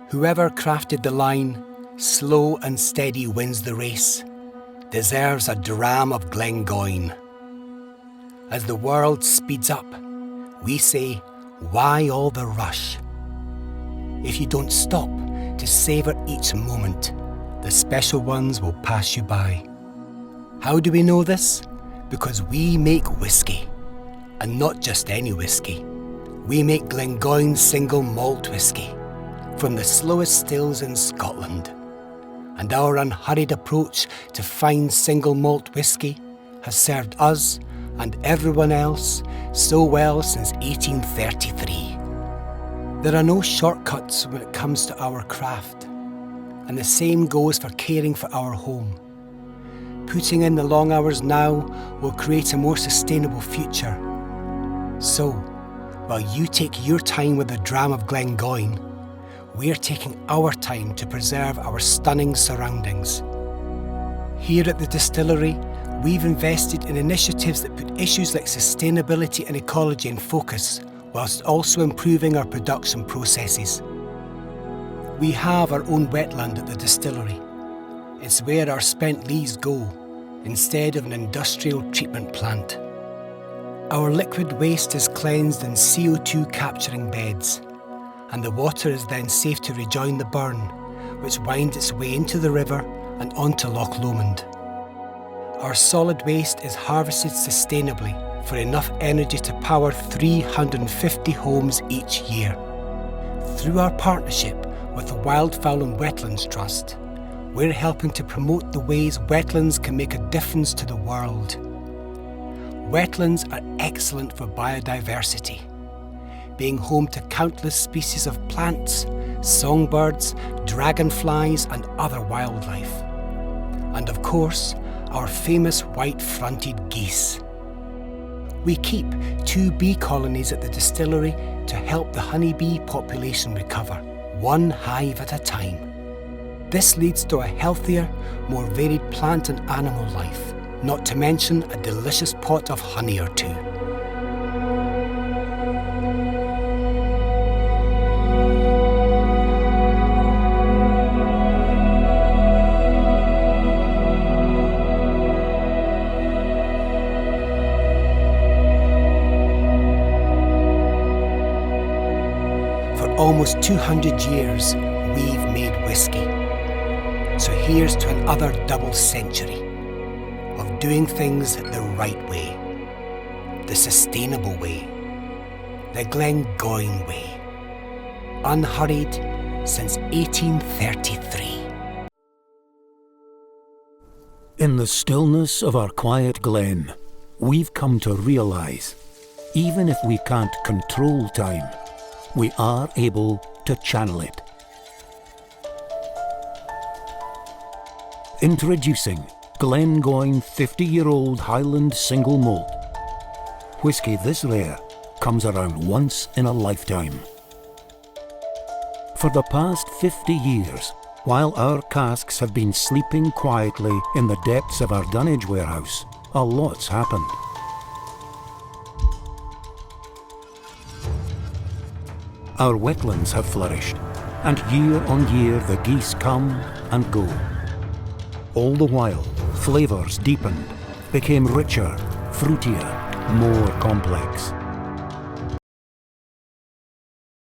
Whoever crafted the line, "Slow and steady wins the race," deserves a dram of Glengoyne. As the world speeds up, we say, why all the rush? If you don't stop to savour each moment, the special ones will pass you by. How do we know this? Because we make whiskey, and not just any whiskey. We make Glengoyne single malt whiskey from the slowest stills in Scotland. And our unhurried approach to fine single malt whiskey has served us and everyone else so well since 1833. There are no shortcuts when it comes to our craft, and the same goes for caring for our home. Putting in the long hours now will create a more sustainable future. So, while you take your time with a dram of Glengoyne, we're taking our time to preserve our stunning surroundings. Here at the distillery, we've invested in initiatives that put issues like sustainability and ecology in focus, whilst also improving our production processes. We have our own wetland at the distillery. It's where our spent leaves go, instead of an industrial treatment plant. Our liquid waste is cleansed in CO2 capturing beds, and the water is then safe to rejoin the burn, which winds its way into the river and onto Loch Lomond. Our solid waste is harvested sustainably for enough energy to power 350 homes each year. Through our partnership with the Wildfowl and Wetlands Trust, we're helping to promote the ways wetlands can make a difference to the world. Wetlands are excellent for biodiversity, being home to countless species of plants, songbirds, dragonflies and other wildlife. And of course, our famous white-fronted geese. We keep 2 bee colonies at the distillery to help the honeybee population recover, one hive at a time. This leads to a healthier, more varied plant and animal life, not to mention a delicious pot of honey or two. Almost 200 years, we've made whiskey. So here's to another double century of doing things the right way, the sustainable way, the Glengoyne way, unhurried since 1833. In the stillness of our quiet glen, we've come to realise, even if we can't control time, we are able to channel it. Introducing Glengoyne 50-year-old Highland Single Malt. Whiskey this rare comes around once in a lifetime. For the past 50 years, while our casks have been sleeping quietly in the depths of our dunnage warehouse, a lot's happened. Our wetlands have flourished, and year on year the geese come and go. All the while, flavours deepened, became richer, fruitier, more complex.